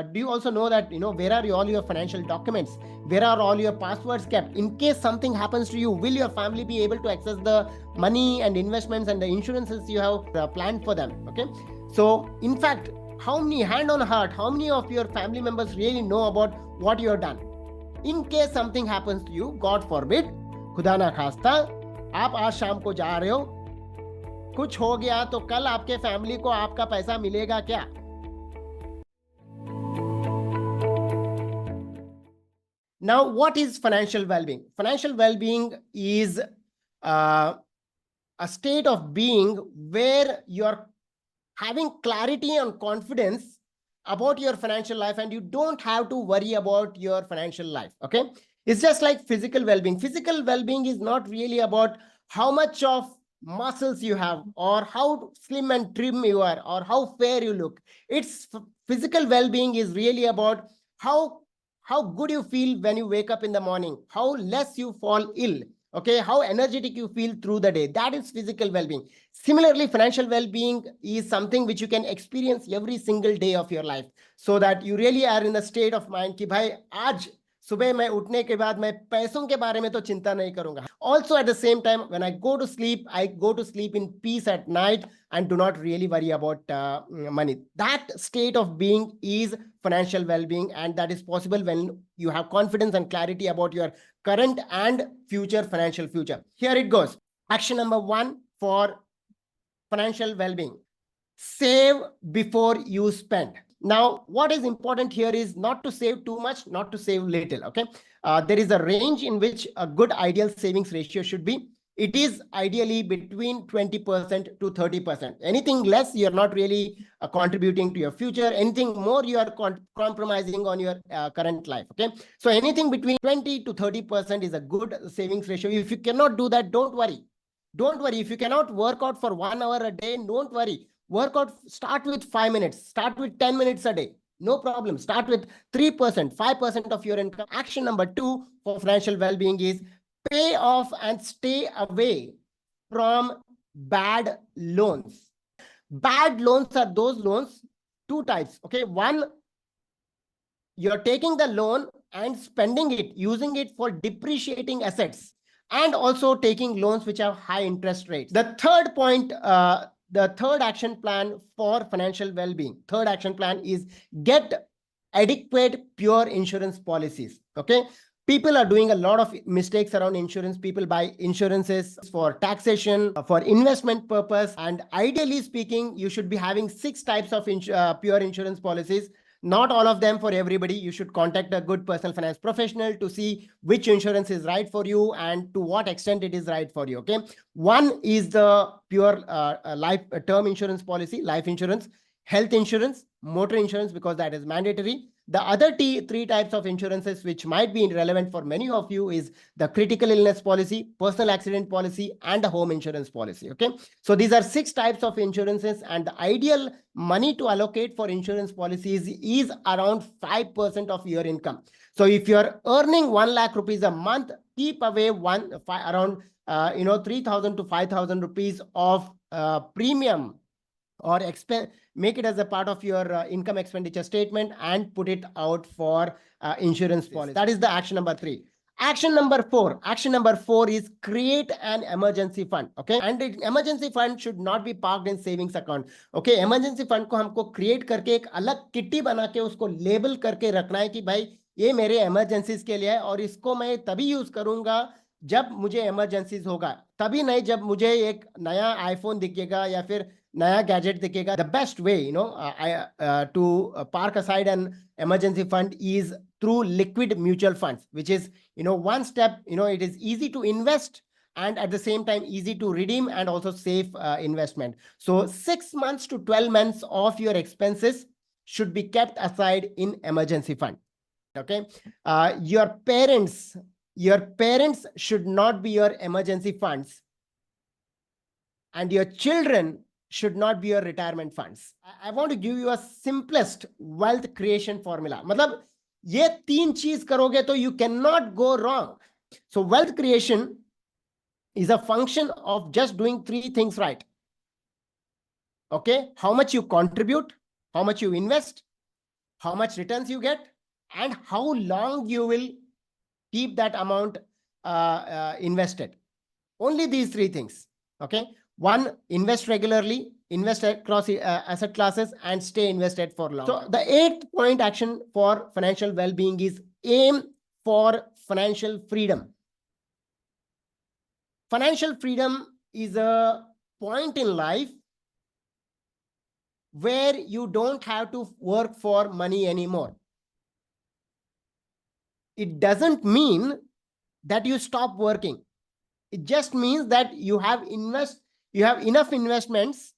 Do you also know that, where are all your financial documents? Where are all your passwords kept? In case something happens to you, will your family be able to access the money and investments and the insurances you have planned for them? Okay. So, in fact, how many, hand on heart, how many of your family members really know about what you have done? In case something happens to you, God forbid, खुदा ना खास्ता, आप आज शाम को जा रहे हो, कुछ हो गया तो कल आपके फैमिली को आपका पैसा मिलेगा क्या? Now, what is financial well-being? Financial well-being is a state of being where you're having clarity and confidence about your financial life, and you don't have to worry about your financial life. Okay. It's just like physical well-being. Physical well-being is not really about how much of muscles you have, or how slim and trim you are, or how fair you look. Physical well-being is really about how good you feel when you wake up in the morning, how less you fall ill, okay, how energetic you feel through the day. That is physical well-being. Similarly, financial well-being is something which you can experience every single day of your life, so that you really are in the state of mind कि भाई आज सुबह मैं उठने के बाद मैं पैसों के बारे में तो चिंता नहीं करूंगा. Also, at the same time, when I go to sleep, I go to sleep in peace at night and do not really worry about money. That state of being is financial well-being, and that is possible when you have confidence and clarity about your current and future financial future. Here it goes. Action number 1 for financial well-being: save before you spend. Now, what is important here is not to save too much, not to save little. Okay. There is a range in which a good ideal savings ratio should be. It is ideally between 20% to 30%. Anything less, you're not really contributing to your future. Anything more, you are compromising on your current life. Okay. So anything between 20 to 30% is a good savings ratio. If you cannot do that, don't worry. Don't worry. If you cannot work out for 1 hour a day, don't worry. Work out, start with 5 minutes, start with 10 minutes a day. No problem. Start with 3%, 5% of your income. Action number 2 for financial well-being is pay off and stay away from bad loans. Bad loans are those loans, 2 types. Okay. One, you're taking the loan and spending it, using it for depreciating assets, and also taking loans which have high interest rates. The third point, the third action plan for financial well-being, third action plan is get adequate pure insurance policies. Okay. People are doing a lot of mistakes around insurance. People buy insurances for taxation, for investment purpose. And ideally speaking, you should be having 6 types of pure insurance policies. Not all of them for everybody. You should contact a good personal finance professional to see which insurance is right for you and to what extent it is right for you. Okay. One is the pure life term insurance policy, life insurance, health insurance, motor insurance, because that is mandatory. The other 3 types of insurances which might be relevant for many of you is the critical illness policy, personal accident policy, and the home insurance policy. Okay. So these are 6 types of insurances, and the ideal money to allocate for insurance policies is around 5% of your income. So if you're earning 1 lakh rupees a month, keep away around 3,000 to 5,000 rupees of premium, or make it as a part of your income expenditure statement and put it out for insurance policy. That is the action number 3. Action number 4 is create an emergency fund. Okay. And the emergency fund should not be parked in savings account. Okay. Emergency fund को हमको create करके एक अलग kitty बना के उसको label करके रखना है कि भाई ये मेरे emergencies के लिए है, और इसको मैं तभी यूज करूंगा जब मुझे emergencies होगा, तभी नहीं जब मुझे एक नया iPhone दिखेगा या फिर नया gadget दिखेगा. The best way, to park aside an emergency fund is through liquid mutual funds, which is, one step, it is easy to invest and at the same time easy to redeem and also safe investment. So 6 months to 12 months of your expenses should be kept aside in emergency fund. Okay. Your parents should not be your emergency funds, and your children should not be your retirement funds. I want to give you a simplest wealth creation formula. मतलब ये 3 चीज करोगे तो you cannot go wrong. So wealth creation is a function of just doing 3 things right. Okay. How much you contribute, how much you invest, how much returns you get, and how long you will keep that amount invested. Only these three things. Okay. One, invest regularly, invest across asset classes, and stay invested for long. So the 8th point action for financial well-being is aim for financial freedom. Financial freedom is a point in life where you don't have to work for money anymore. It doesn't mean that you stop working. It just means that you have enough investments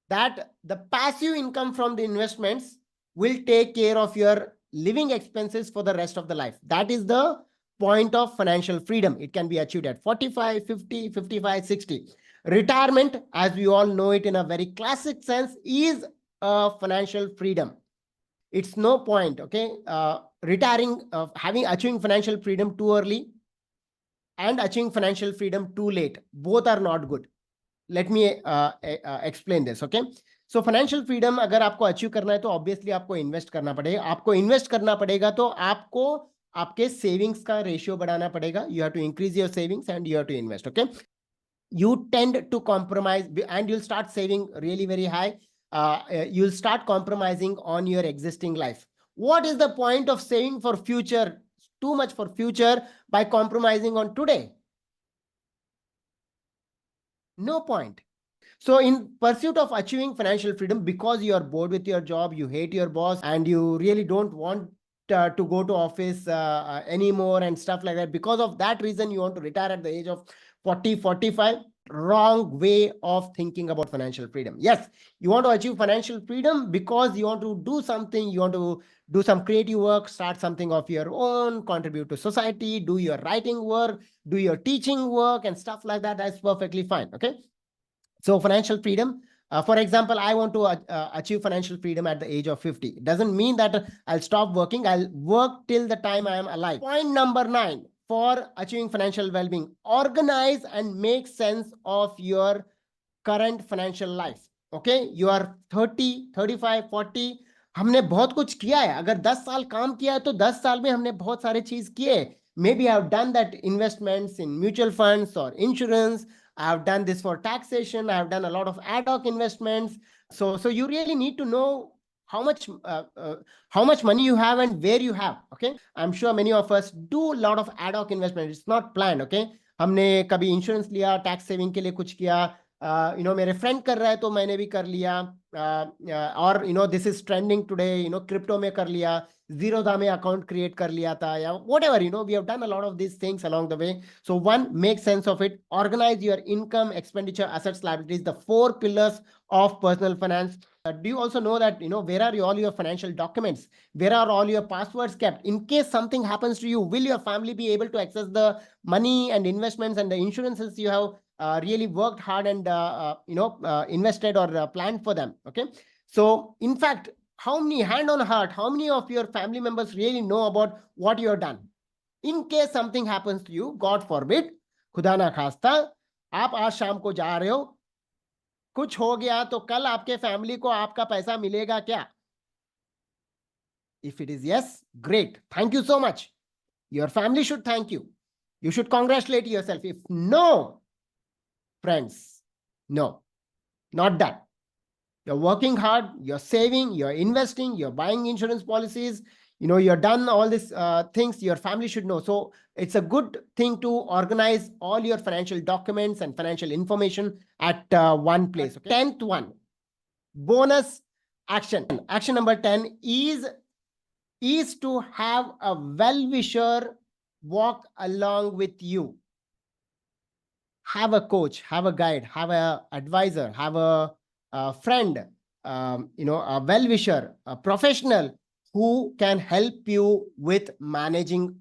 that the passive income from the investments will take care of your living expenses for the rest of the life. That is the point of financial freedom. It can be achieved at 45, 50, 55, 60. Retirement, as we all know it in a very classic sense, is a financial freedom. It's no point, okay, achieving financial freedom too early and achieving financial freedom too late. Both are not good. Let me explain this, okay? So financial freedom अगर आपको achieve करना है तो obviously आपको invest करना पड़ेगा. आपको invest करना पड़ेगा तो आपको आपके सेविंग्स का रेशियो बढ़ाना पड़ेगा. You have to increase your savings and you have to invest, okay? You tend to compromise and you'll start saving really very high. You'll start compromising on your existing life. What is the point of saving for future, too much for future, by compromising on today? No point. So in pursuit of achieving financial freedom, because you are bored with your job, you hate your boss, and you really don't want to go to office anymore and stuff like that, because of that reason you want to retire at the age of 40, 45, wrong way of thinking about financial freedom. Yes, you want to achieve financial freedom because you want to do something, you want to do some creative work, start something of your own, contribute to society, do your writing work, do your teaching work and stuff like that. That's perfectly fine, okay? So financial freedom, for example, I want to achieve financial freedom at the age of 50. It doesn't mean that I'll stop working. I'll work till the time I am alive. Point number 9 for achieving financial well-being: organize and make sense of your current financial life. Okay, you are 30, 35, 40. हमने बहुत कुछ किया है. अगर 10 साल काम किया है तो 10 साल में हमने बहुत सारे चीज किए. Maybe I have done that investments in mutual funds or insurance. I have done this for taxation. I have done a lot of ad hoc investments. So you really need to know how much money you have and where you have. Okay, I'm sure many of us do a lot of ad hoc investment. It's not planned. Okay, हमने कभी insurance लिया, tax saving के लिए कुछ किया, मेरे friend कर रहा है तो मैंने भी कर लिया, और this is trending today, crypto में कर लिया, जीरोधा में अकाउंट क्रिएट कर लिया था, या whatever, we have done a lot of these things along the way. So one, make sense of it. Organize your income, expenditure, assets, liabilities, the 4 pillars of personal finance. Do you also know that, where are all your financial documents? Where are all your passwords kept? In case something happens to you, will your family be able to access the money and investments and the insurances you have really worked hard and invested or planned for them? Okay, so in fact, how many, hand on heart, how many of your family members really know about what you have done? In case something happens to you, God forbid, खुदा ना खास्ता, आप आज शाम को जा रहे हो, कुछ हो गया तो कल आपके फैमिली को आपका पैसा मिलेगा क्या? If it is yes, great, thank you so much. Your family should thank you. You should congratulate yourself. If no, friends, no, not that. You're working hard, you're saving, you're investing, you're buying insurance policies, you're done all these things, your family should know. So it's a good thing to organize all your financial documents and financial information at one place. Okay? 10th one, bonus action. Action number 10 is to have a well-wisher walk along with you. Have a coach, have a guide, have a advisor, have a friend, a well-wisher, a professional who can help you with managing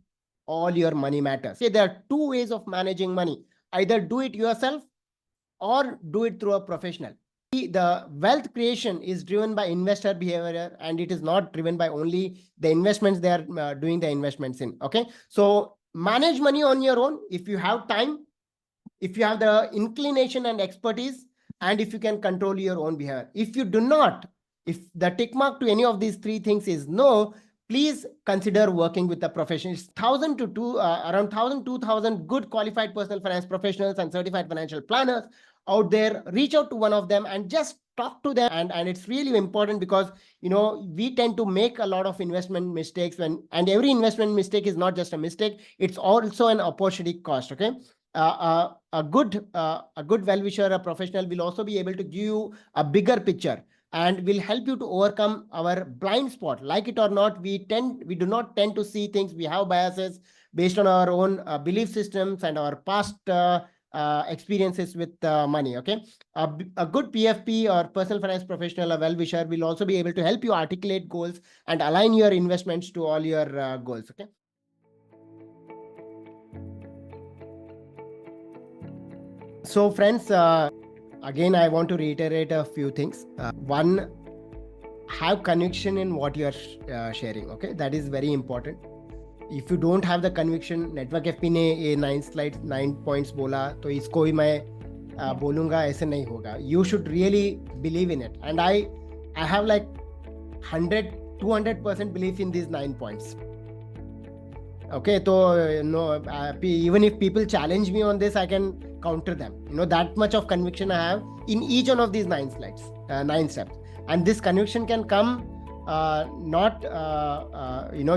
all your money matters. See, there are 2 ways of managing money. Either do it yourself or do it through a professional. The wealth creation is driven by investor behavior, and it is not driven by only the investments they are doing the investments in. Okay, so manage money on your own if you have time, if you have the inclination and expertise, and if you can control your own behavior. If you do not, If the tick mark to any of these three things is no, please consider working with a professional. It's 1,000 to around 1,000, 2,000 good qualified personal finance professionals and certified financial planners out there. Reach out to one of them and just talk to them. And it's really important because, we tend to make a lot of investment mistakes and every investment mistake is not just a mistake. It's also an opportunity cost. Okay. A good well-wisher, a professional will also be able to give you a bigger picture and will help you to overcome our blind spot. Like it or not, we do not tend to see things. We have biases based on our own belief systems and our past experiences with money. Okay, a good PFP or personal finance professional, a well-wisher, will also be able to help you articulate goals and align your investments to all your goals. Okay. So friends, again, I want to reiterate a few things. One, have conviction in what you are sharing. Okay, that is very important. If you don't have the conviction, network FP ने ये 9 slides 9 points बोला तो इसको भी मैं बोलूँगा, ऐसे नहीं होगा. You should really believe in it, and I have like 100-200% belief in these 9 points. Okay, so no, even if people challenge me on this, I can counter them. That much of conviction I have in each one of these 9 slides, 9 steps. And this conviction can come not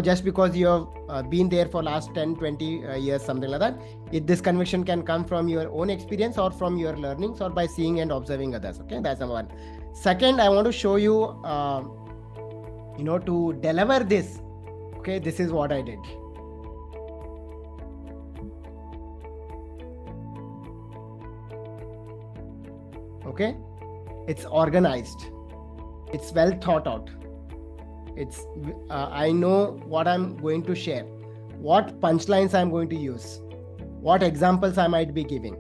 just because you have been there for last 10-20 years, something like that. This conviction can come from your own experience or from your learnings or by seeing and observing others. Okay, that's number one. Second, I want to show you to deliver this. Okay, this is what I did. Okay, it's organized, it's well thought out. It's I know what I'm going to share, what punchlines I'm going to use, what examples I might be giving.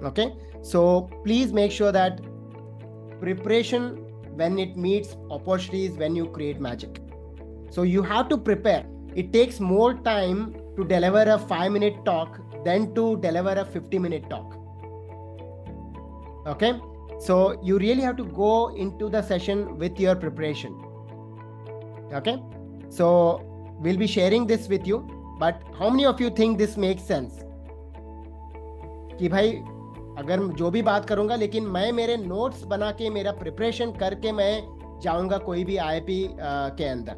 Okay, so please make sure that preparation, when it meets opportunities, when you create magic. So you have to prepare. It takes more time to deliver a 5-minute talk than to deliver a 50-minute talk. Okay, so you really have to go into the session with your preparation. Okay, so we'll be sharing this with you, but how many of you think this makes sense? कि भाई अगर जो भी बात करूंगा, लेकिन मैं मेरे नोट्स बना के, मेरा प्रिपरेशन करके मैं जाऊंगा कोई भी IIP के अंदर.